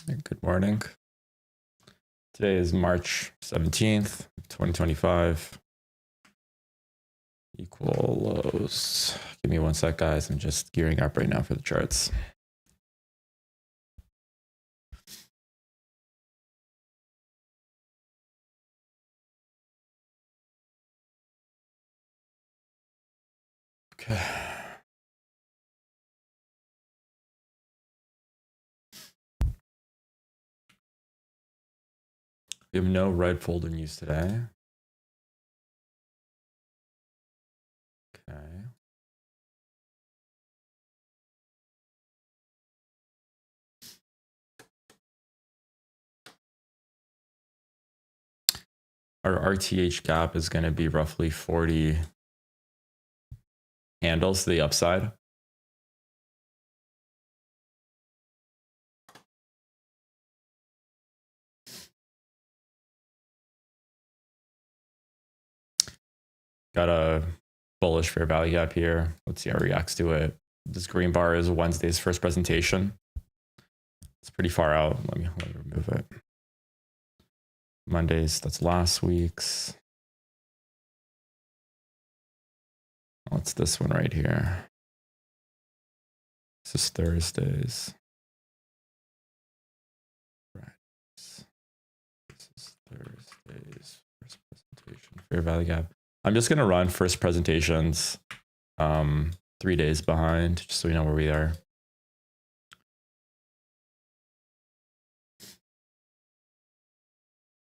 Good morning. Today is March 17th, 2025. Equal lows. Give me one sec, guys. I'm just gearing up right now for the charts. Okay. We have no red folder news today. Okay. Our RTH gap is going to be roughly 40 handles to the upside. Got a bullish fair value gap here. Let's see how it reacts to it. This green bar is Wednesday's first presentation. It's pretty far out. Let me remove it. Mondays, that's last week's. What's this one right here? This is Thursdays. Right. This is Thursdays. First presentation. Fair value gap. I'm just gonna run first presentations 3 days behind, just so we know where we are.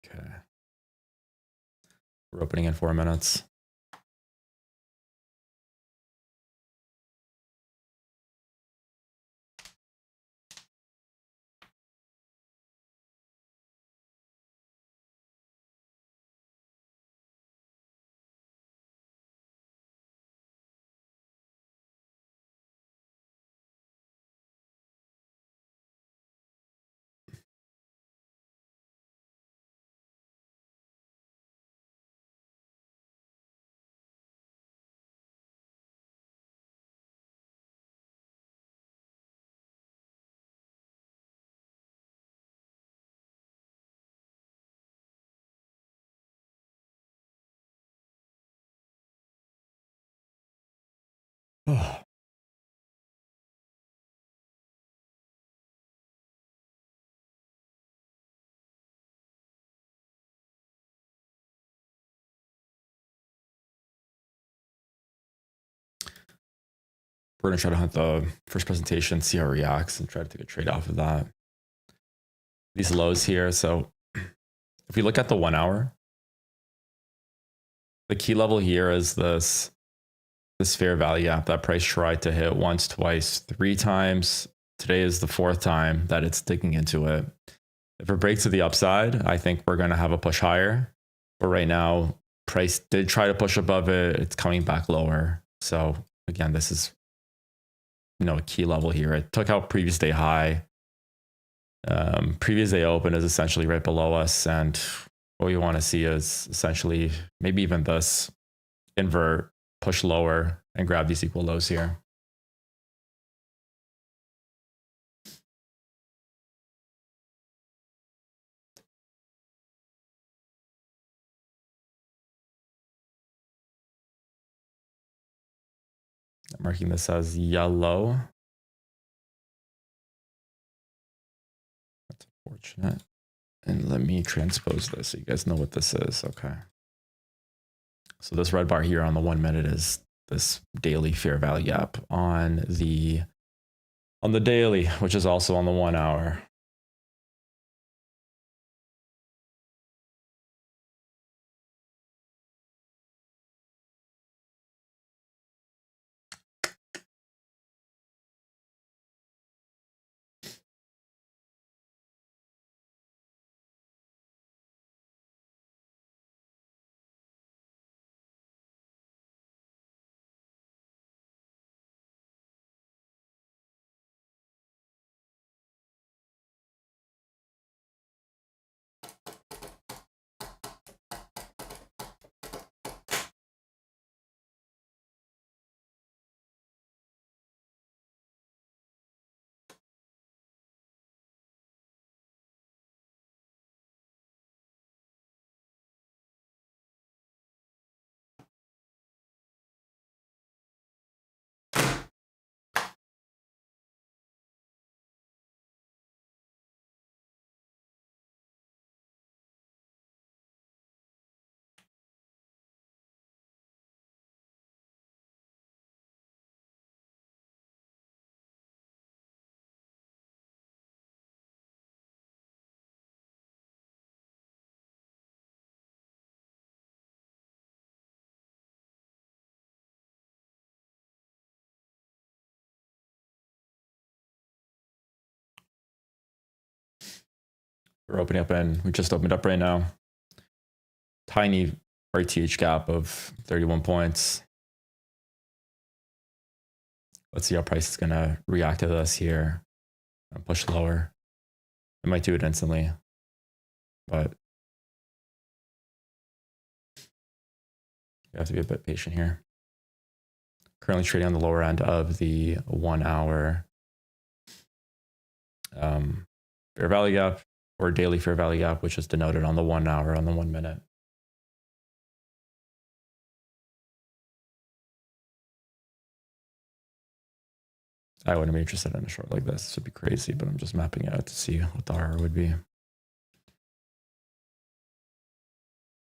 Okay. We're opening in 4 minutes. Oh. We're gonna try to hunt the first presentation, see how it reacts, and try to take a trade off of that. These lows here. So if we look at the 1 hour, the key level here is this fair value gap that price tried to hit once, twice, 3 times. Today is the 4th time that it's digging into it. If it breaks to the upside, I think we're going to have a push higher. But right now, price did try to push above it. It's coming back lower. So again, this is a key level here. It took out previous day high. Previous day open is essentially right below us, and what we want to see is essentially maybe even this invert, push lower, and grab these equal lows here. I'm marking this as yellow. That's unfortunate. And let me transpose this so you guys know what this is. Okay. So this red bar here on the 1 minute is this daily fair value gap on the daily, which is also on the 1 hour. We're opening up and we just opened up right now. Tiny RTH gap of 31 points. Let's see how price is going to react to this here and push lower. It might do it instantly, but you have to be a bit patient here. Currently trading on the lower end of the 1 hour fair value gap or daily fair value gap, which is denoted on the 1 hour on the 1 minute. I wouldn't be interested in a short like this. This would be crazy, but I'm just mapping it out to see what the R would be.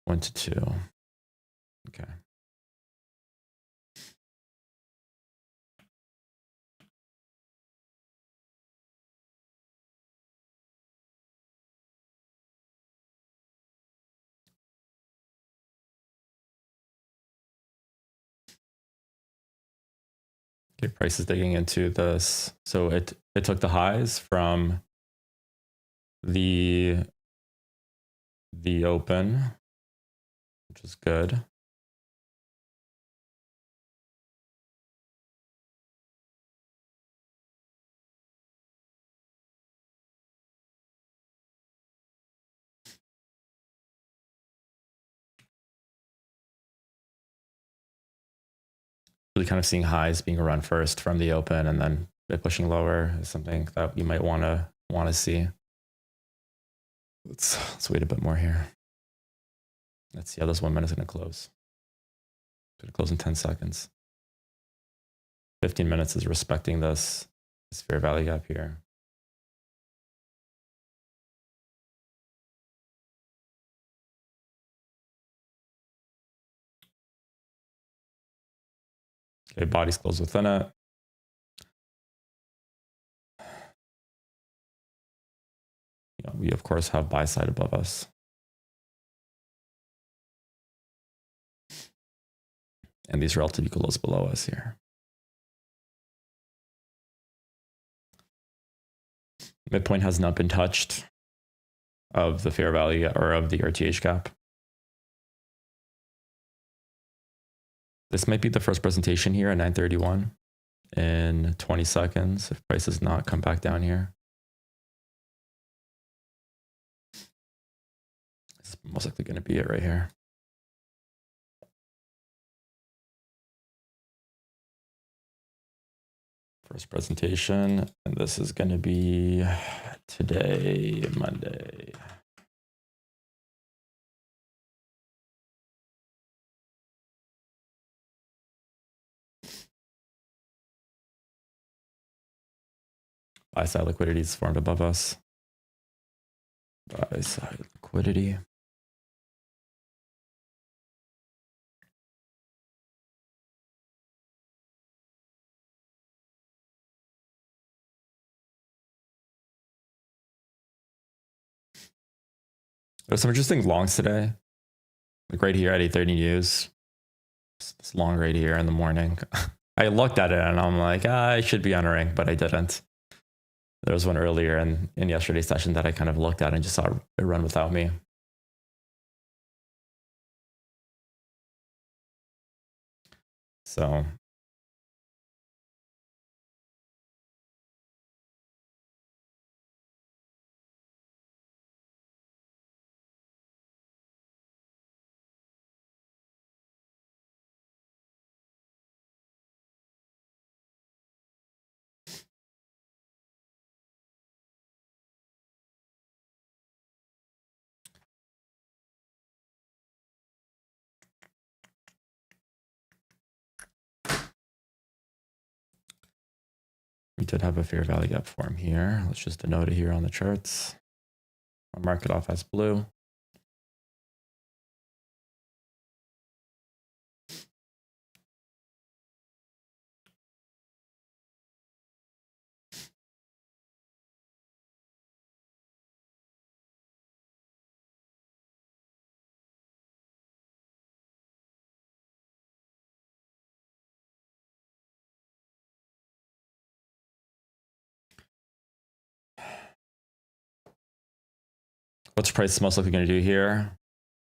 1 to 2. Okay. Okay, price is digging into this. So it took the highs from the open, which is good. Really kind of seeing highs being run first from the open and then it pushing lower is something that you might want to see. Let's wait a bit more here. Let's see how this 1 minute is going to close. It's going to close in 10 seconds. 15 minutes is respecting this fair value gap here. Okay, bodies close within it. We of course have buy side above us. And these relative equals below us here. Midpoint has not been touched of the fair value or of the RTH gap. This might be the first presentation here at 9:31 in 20 seconds if price does not come back down here. This is most likely going to be it right here. First presentation, and this is going to be today, Monday. Buy side liquidity is formed above us. Buy side liquidity. There's some interesting longs today. Like right here at 8:30 news. This long right here in the morning. I looked at it and I'm like, I should be on a ring, but I didn't. There was one earlier in yesterday's session that I kind of looked at and just saw it run without me. So we did have a fair value gap form here. Let's just denote it here on the charts. I'll mark it off as blue. What's price most likely going to do here?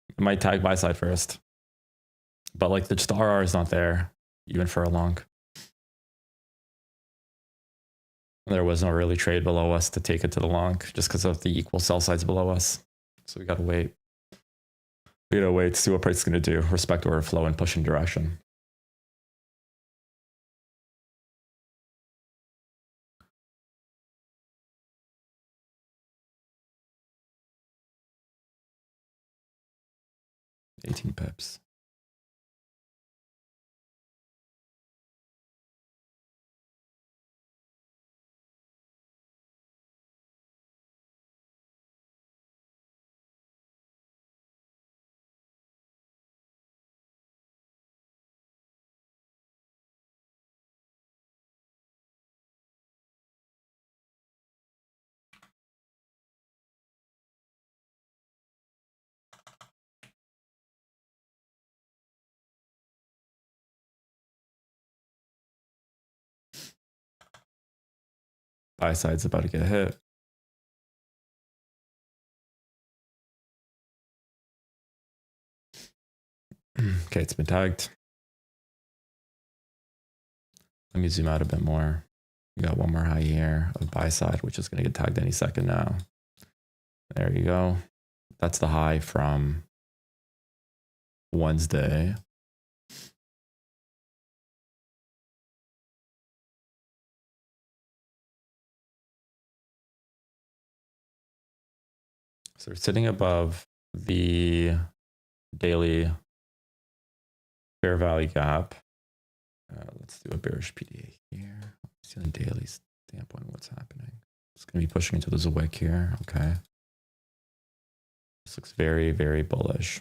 It might tag buy side first, but like the RR is not there even for a long. There was no really trade below us to take it to the long just because of the equal sell sides below us. So we got to wait. We got to wait to see what price is going to do, respect order flow and push in direction. $18 pips. Buy side's about to get hit. Okay, it's been tagged. Let me zoom out a bit more. We got one more high here of buy side, which is going to get tagged any second now. There you go. That's the high from Wednesday. So we're sitting above the daily fair value gap. Let's do a bearish PDA here. See on the daily standpoint what's happening. It's going to be pushing into this wick here. Okay. This looks very, very bullish.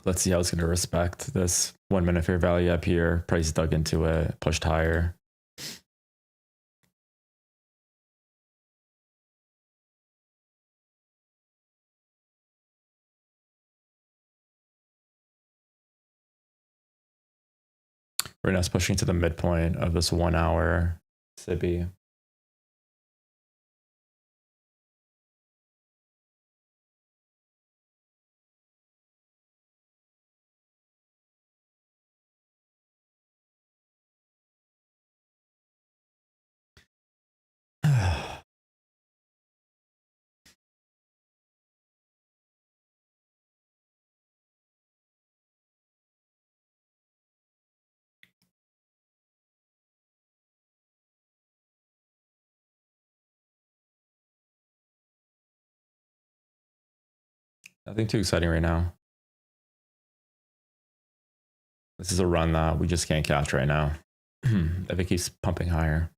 Let's see how it's going to respect this 1 minute fair value up here. Price dug into it, pushed higher. Right now it's pushing to the midpoint of this 1 hour SIBI. Nothing too exciting right now. This is a run that we just can't catch right now. If it keeps pumping higher,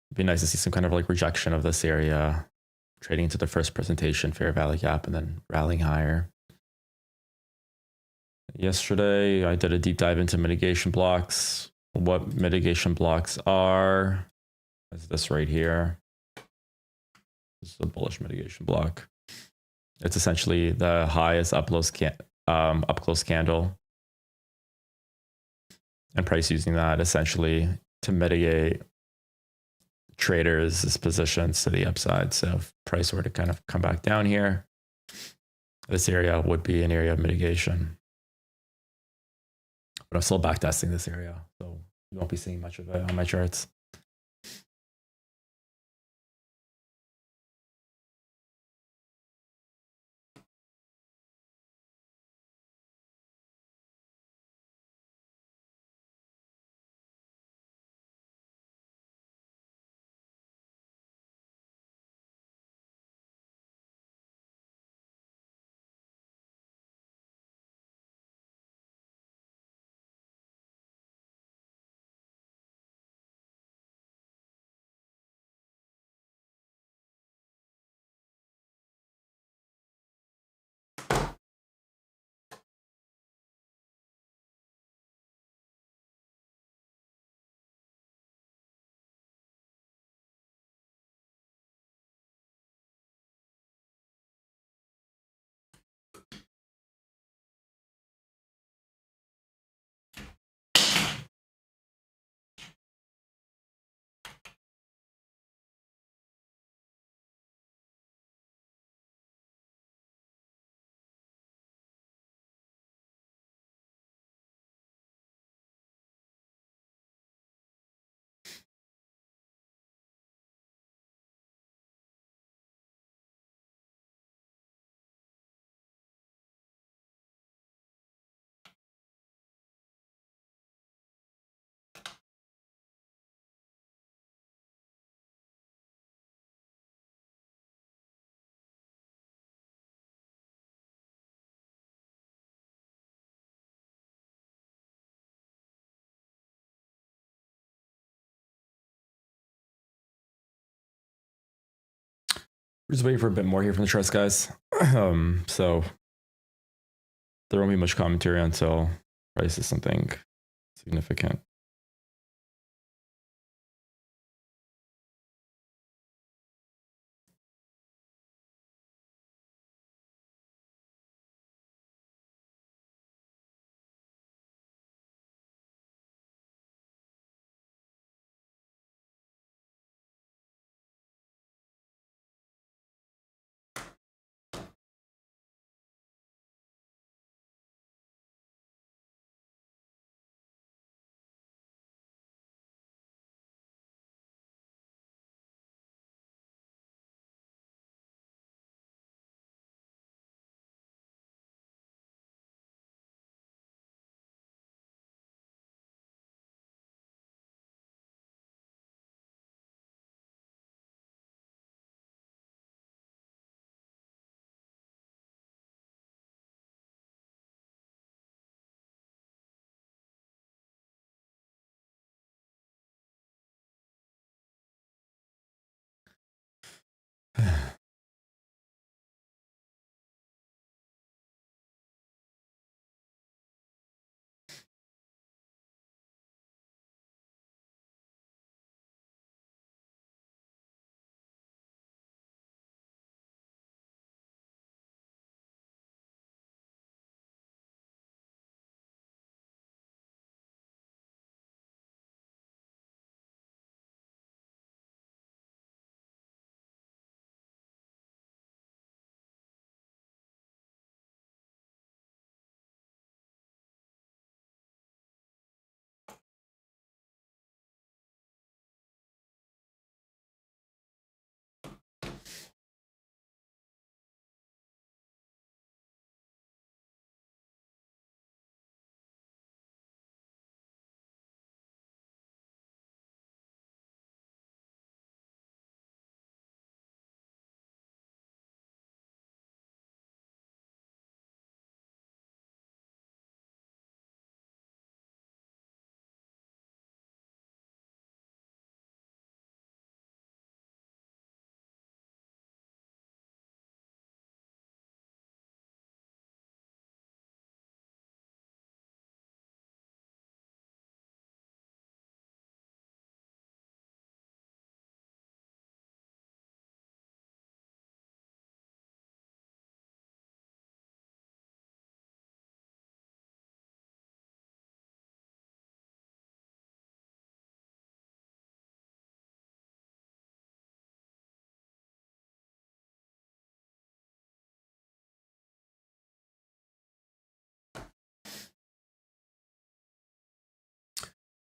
it'd be nice to see some kind of like rejection of this area, trading into the first presentation, fair value gap, and then rallying higher. Yesterday, I did a deep dive into mitigation blocks. What mitigation blocks are is this right here. This is a bullish mitigation block. It's essentially the highest up close candle, and price using that essentially to mitigate traders' positions to the upside. So if price were to kind of come back down here, this area would be an area of mitigation. But I'm still backtesting this area, so you won't be seeing much of it on my charts. We're just waiting for a bit more here from the charts, guys. So there won't be much commentary until price is something significant.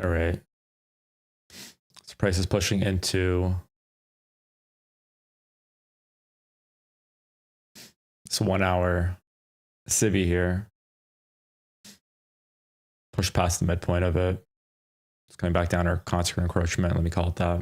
All right. So price is pushing into this 1 hour civvy here. Push past the midpoint of it. It's coming back down, or concert encroachment, let me call it that.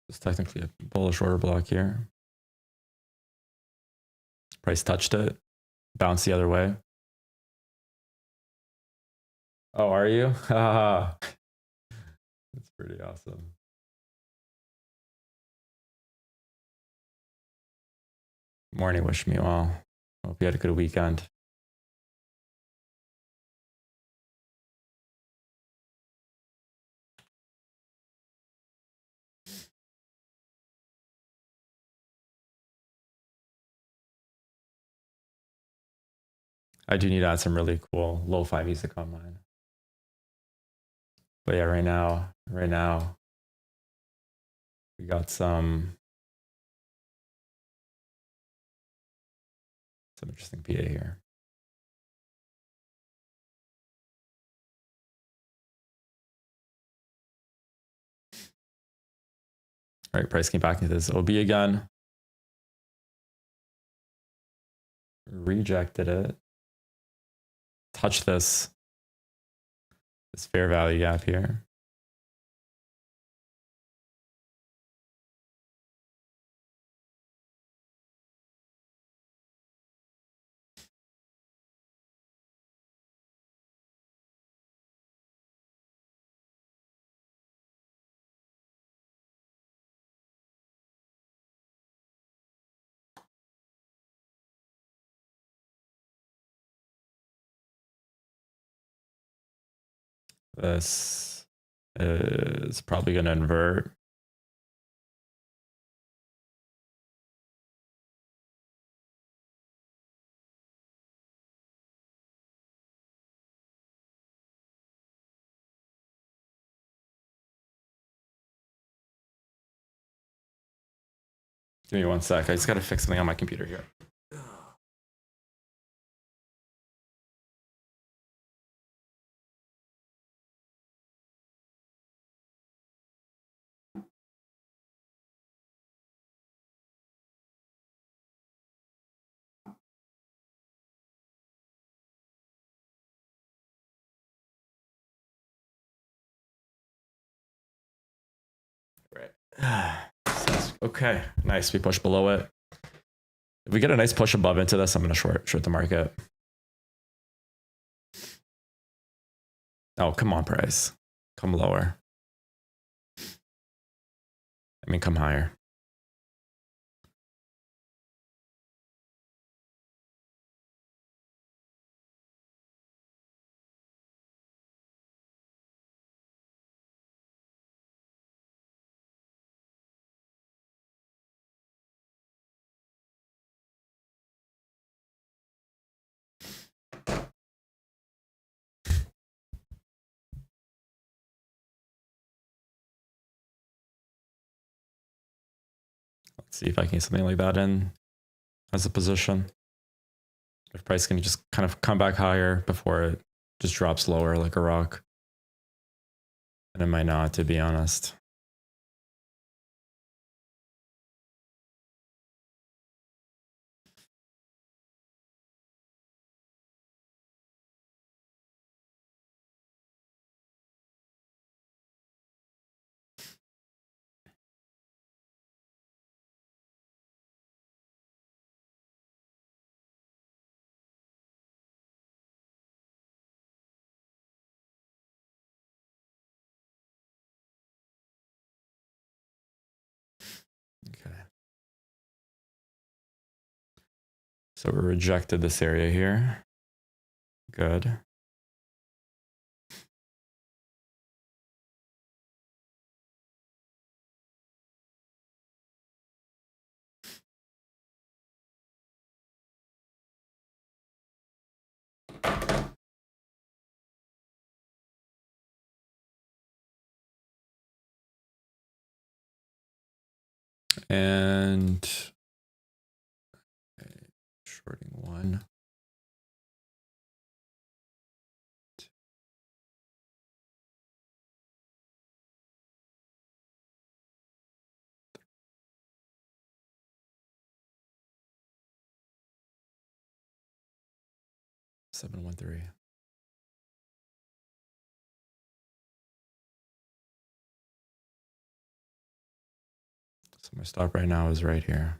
It's technically a bullish order block here. Price touched it, bounced the other way. Oh, are you? That's pretty awesome. Morning, wish me well. Hope you had a good weekend. I do need to add some really cool lo-fi music on mine. But yeah, right now, we got some interesting PA here. All right, price came back into this OB again. Rejected it. Touch this fair value gap here. This is probably going to invert. Give me 1 sec. I just got to fix something on my computer here. Right. Okay, nice. We push below it. If we get a nice push above into this, I'm going to short the market. Oh, come on, price. Come lower. I mean, come higher. Let's see if I can get something like that in as a position. If price can just kind of come back higher before it just drops lower like a rock. And it might not, to be honest. Okay. So we rejected this area here. Good. And shorting one. Seven, 1, 3. So my stop right now is right here.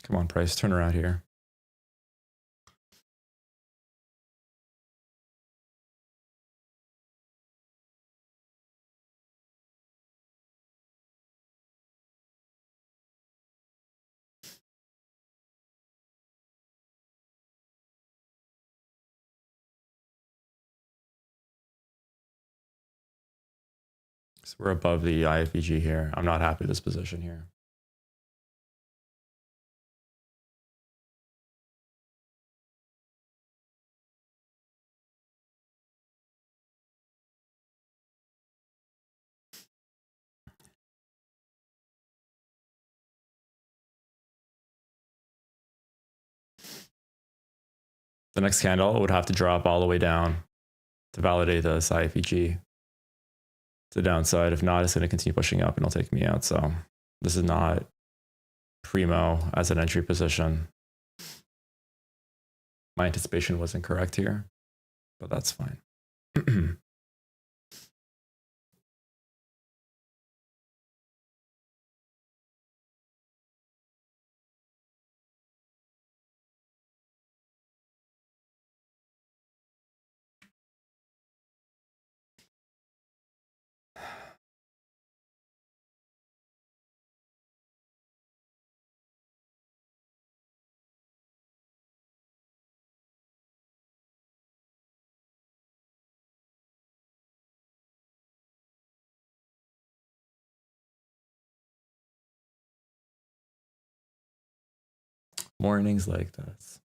Come on, price, turn around here. So we're above the IFVG here. I'm not happy with this position here. The next candle would have to drop all the way down to validate this IFVG. The downside. If not, it's going to continue pushing up and it'll take me out. So this is not primo as an entry position. My anticipation was incorrect here, but that's fine. Mornings like this.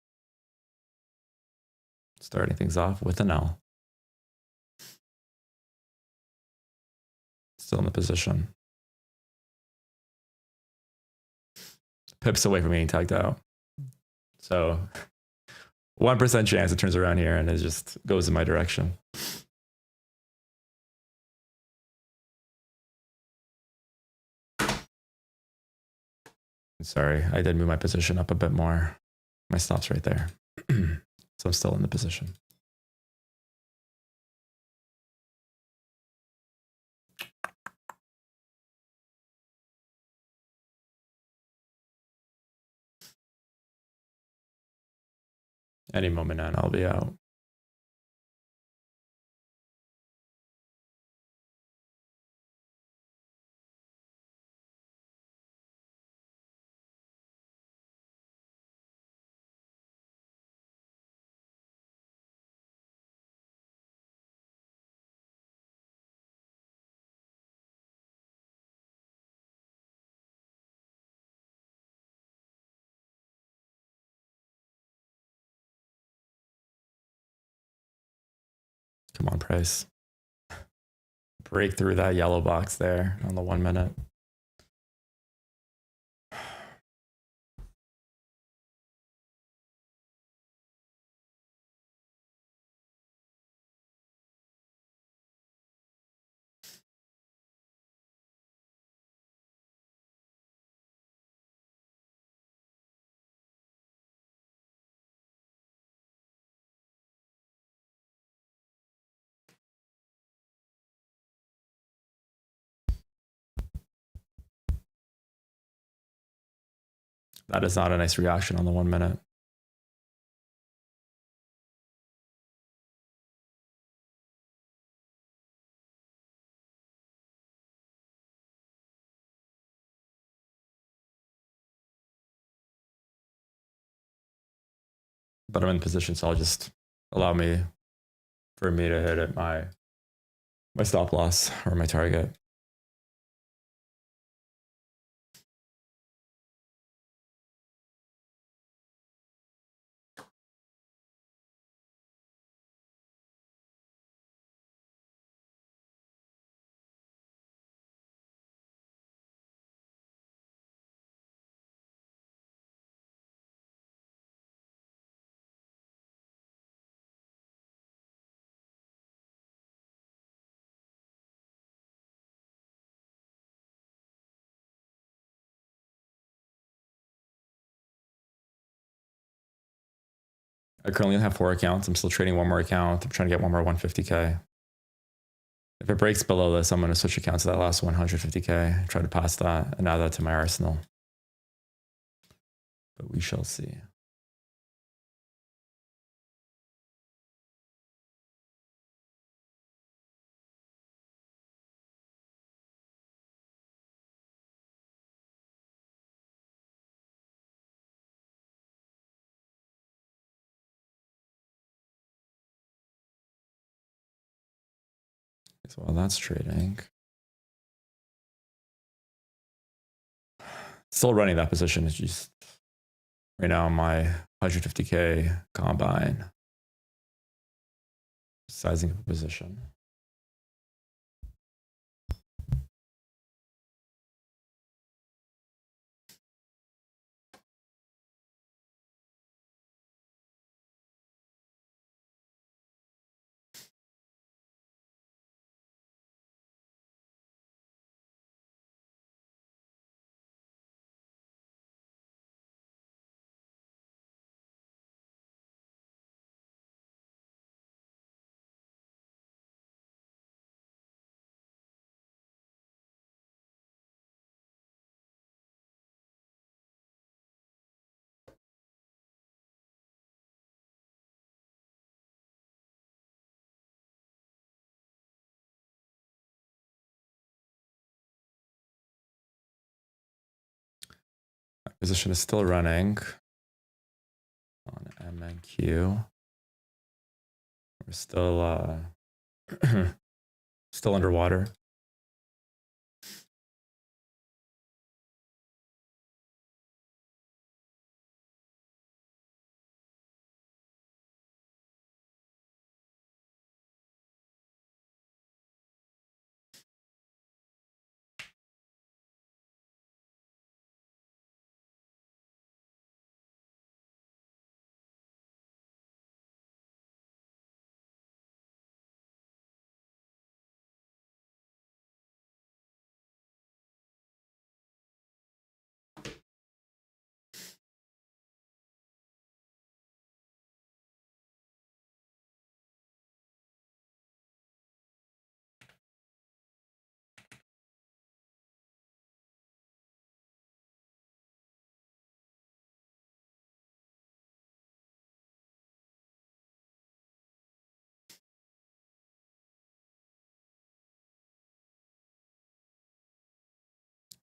Starting things off with an L. Still in the position. Pips away from being tagged out. So 1% chance it turns around here and it just goes in my direction. Sorry, I did move my position up a bit more. My stop's right there. So I'm still in the position. Any moment now, I'll be out. Come on, price. Break through that yellow box there on the 1 minute. That is not a nice reaction on the 1 minute. but I'm in position, so I'll just allow for me to hit at my stop loss or my target. I currently have 4 accounts. I'm still trading one more account. I'm trying to get one more 150K. If it breaks below this, I'm going to switch accounts to that last 150K, try to pass that, and add that to my arsenal. But we shall see. So while that's trading, still running that position. It's just right now my 150K combine, sizing up a position. Position is still running on MNQ. We're still still underwater.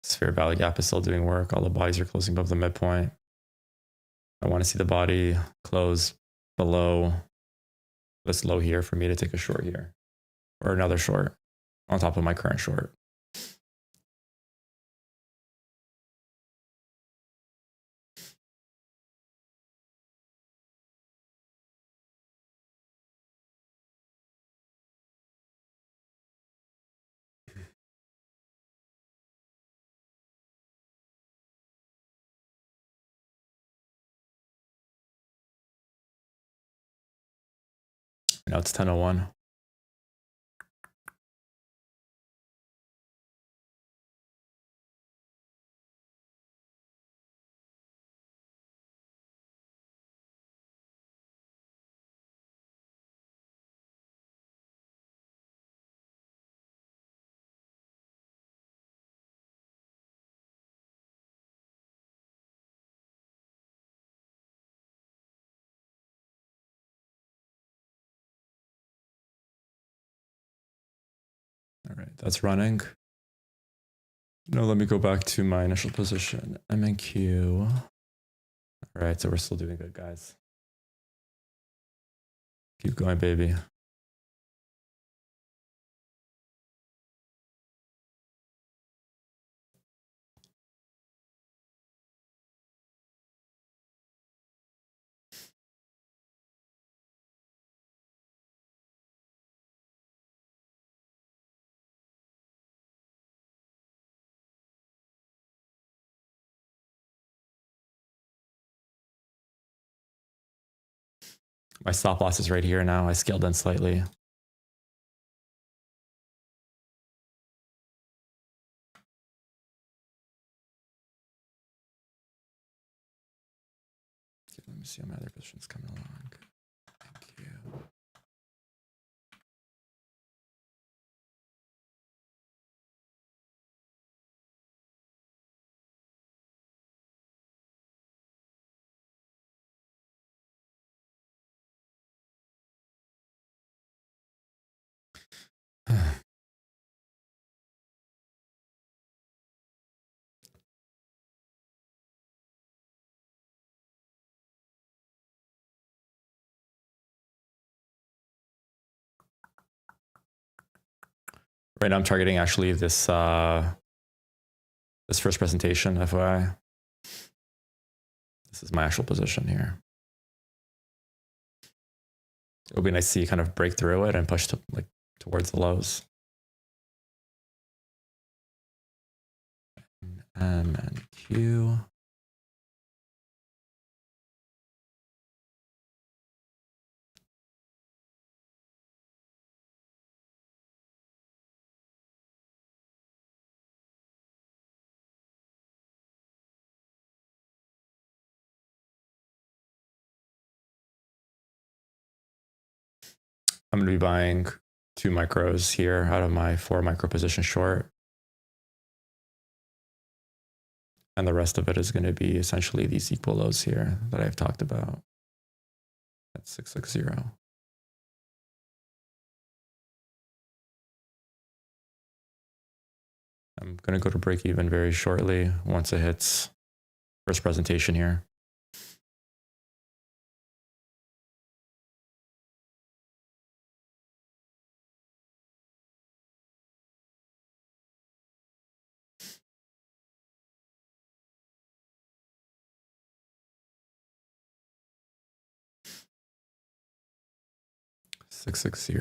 Sphere value gap is still doing work. All the bodies are closing above the midpoint. I want to see the body close below this low here for me to take a short here, or another short on top of my current short. Now it's 10:01. All right, that's running. Now let me go back to my initial position, MNQ. All right, so we're still doing good, guys. Keep going, baby. My stop loss is right here now. I scaled in slightly. Let me see how my other positions coming along. Thank you. Right now I'm targeting actually this this first presentation, FYI. This is my actual position here. It'll be nice to see kind of break through it and push to like towards the lows. M and Q. I'm going to be buying 2 micros here out of my 4 micro position short. And the rest of it is going to be essentially these equal lows here that I've talked about at 660. I'm going to go to break even very shortly once it hits first presentation here. Six 60.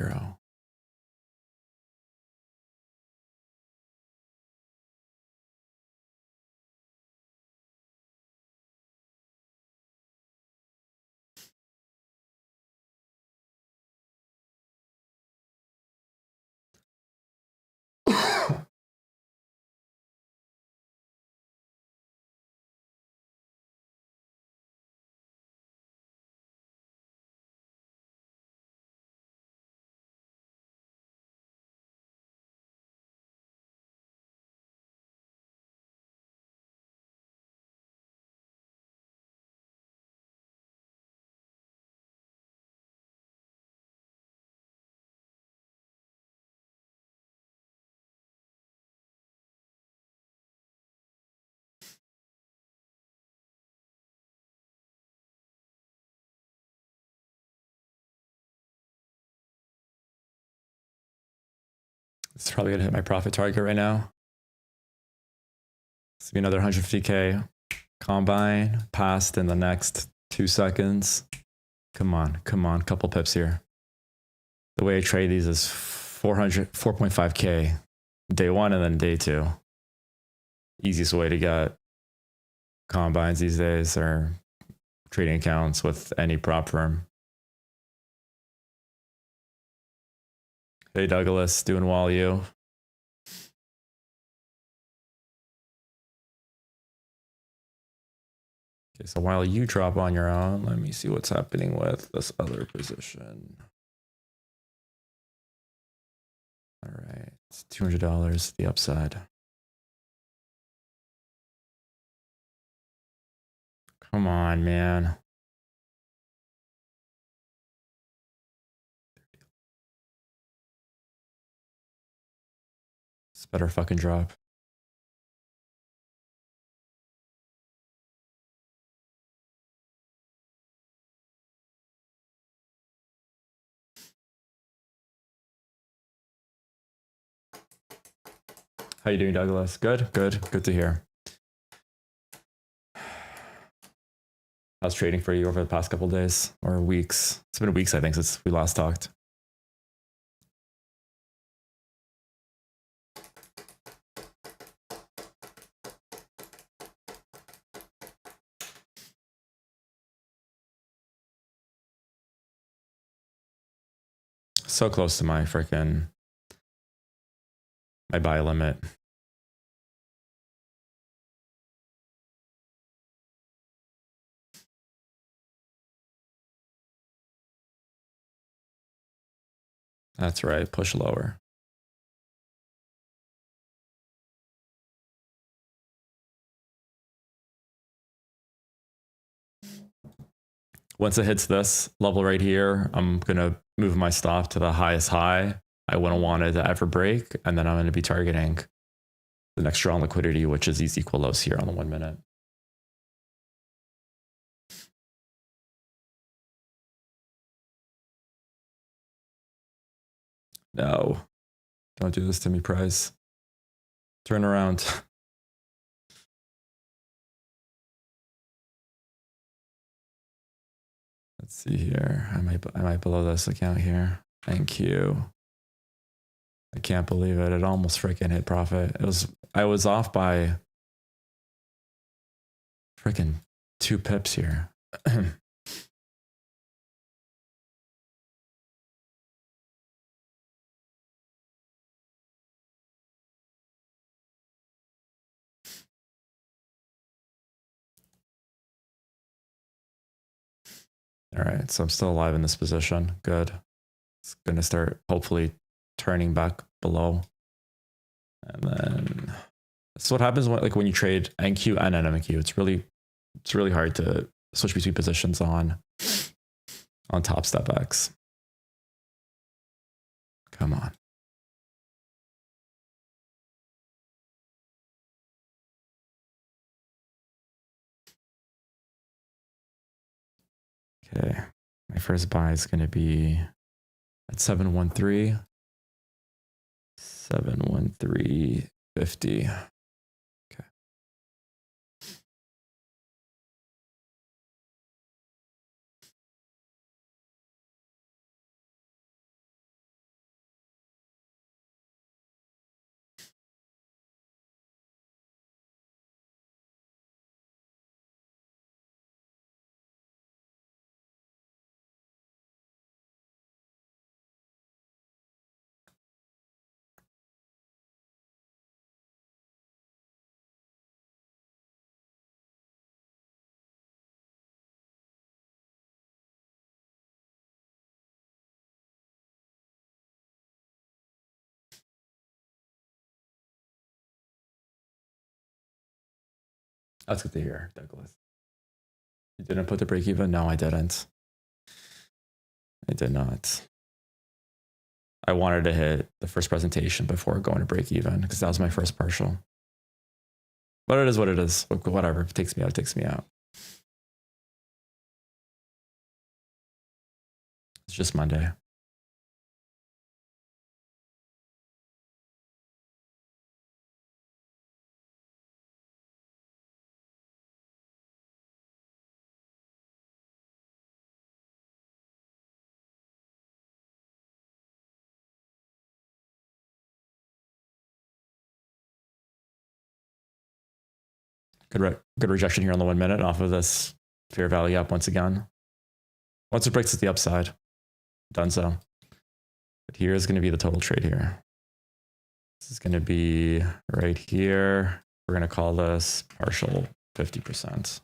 It's probably going to hit my profit target right now. It's going to be another 150K combine passed in the next 2 seconds. Come on, couple pips here. The way I trade these is 4.5K day 1 and then day 2. Easiest way to get combines these days are trading accounts with any prop firm. Hey Douglas, doing well, you? Okay, so while you drop on your own, let me see what's happening with this other position. All right, it's $200, the upside. Come on, man. This better fucking drop. How you doing, Douglas? Good, good, good to hear. How's trading for you over the past couple days or weeks? It's been weeks, I think, since we last talked. So close to my buy limit. That's right. Push lower. Once it hits this level right here, I'm going to move my stop to the highest high I wouldn't want it to ever break. And then I'm going to be targeting the next draw on liquidity, which is these equal lows here on the 1 minute. No, don't do this to me, Price. Turn around. Let's see here. I might blow this account here. Thank you. I can't believe it. It almost freaking hit profit. I was off by freaking 2 pips here. All right, so I'm still alive in this position. Good. It's going to start hopefully turning back below. And then that's what happens when you trade NQ and NMQ. It's really hard to switch between positions on Top Step X. Come on. Okay. My first buy is going to be at 713. 713.50. Okay. That's good to hear, Douglas. You didn't put the break even? No, I didn't. I did not. I wanted to hit the first presentation before going to break even because that was my first partial. But it is what it is. Whatever. If it takes me out, it takes me out. It's just Monday. Good rejection here on the 1 minute off of this fair value up once again. Once it breaks to the upside, done so. But here is going to be the total trade here. This is going to be right here. We're going to call this partial 50%.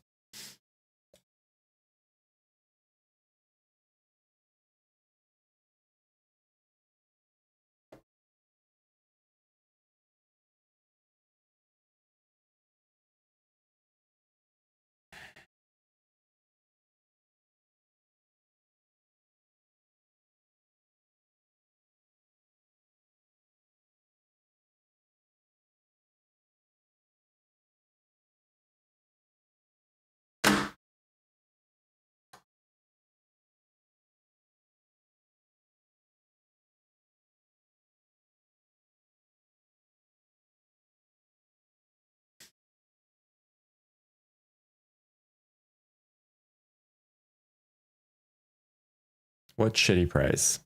What shitty price?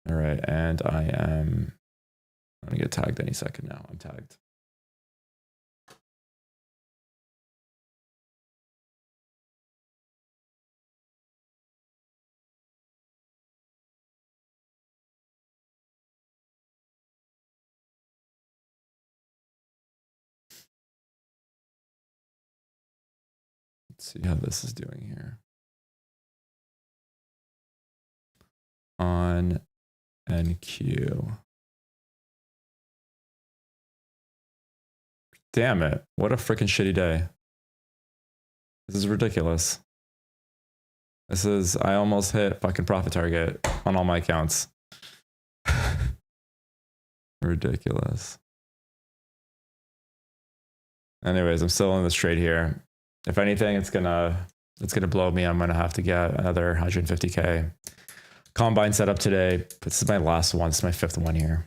All right, and I'm gonna get tagged any second now. I'm tagged. Let's see how this is doing here. On NQ. Damn it. What a freaking shitty day. This is ridiculous. I almost hit fucking profit target on all my accounts. Ridiculous. Anyways, I'm still in this trade here. If anything, it's gonna blow me. I'm gonna have to get another 150K combine set up today. This is my last one. This is my 5th one here.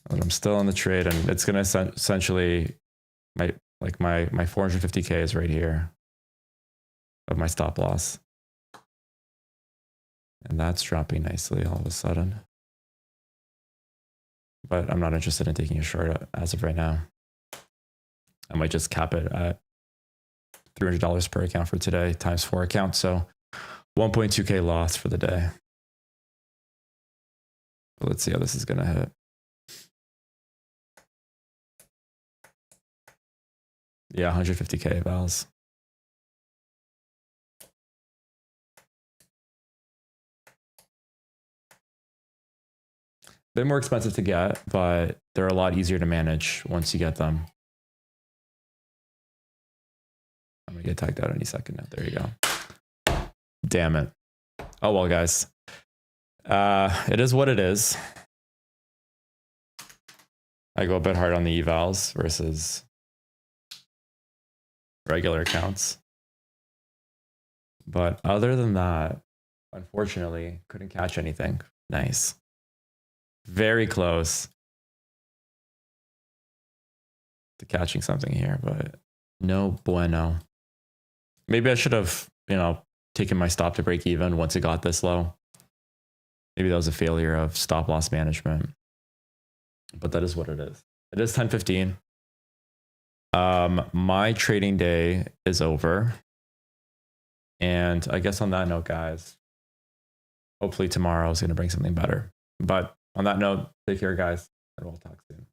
And I'm still in the trade, and it's gonna essentially my 450K is right here of my stop loss. And that's dropping nicely all of a sudden. But I'm not interested in taking a short as of right now. I might just cap it at $300 per account for today times 4 accounts. So 1.2K loss for the day. But let's see how this is going to hit. Yeah, 150K vals. Bit more expensive to get, but they're a lot easier to manage once you get them. I'm gonna get tagged out any second now. There you go. Damn it. Oh well, guys. It is what it is. I go a bit hard on the evals versus regular accounts. But other than that, unfortunately, couldn't catch anything. Nice. Very close to catching something here, but no bueno. Maybe I should have, taken my stop to break even once it got this low. Maybe that was a failure of stop loss management. But that is what it is. It is 10:15. My trading day is over. And I guess on that note, guys, hopefully tomorrow is going to bring something better. But on that note, take care, guys, and we'll talk soon.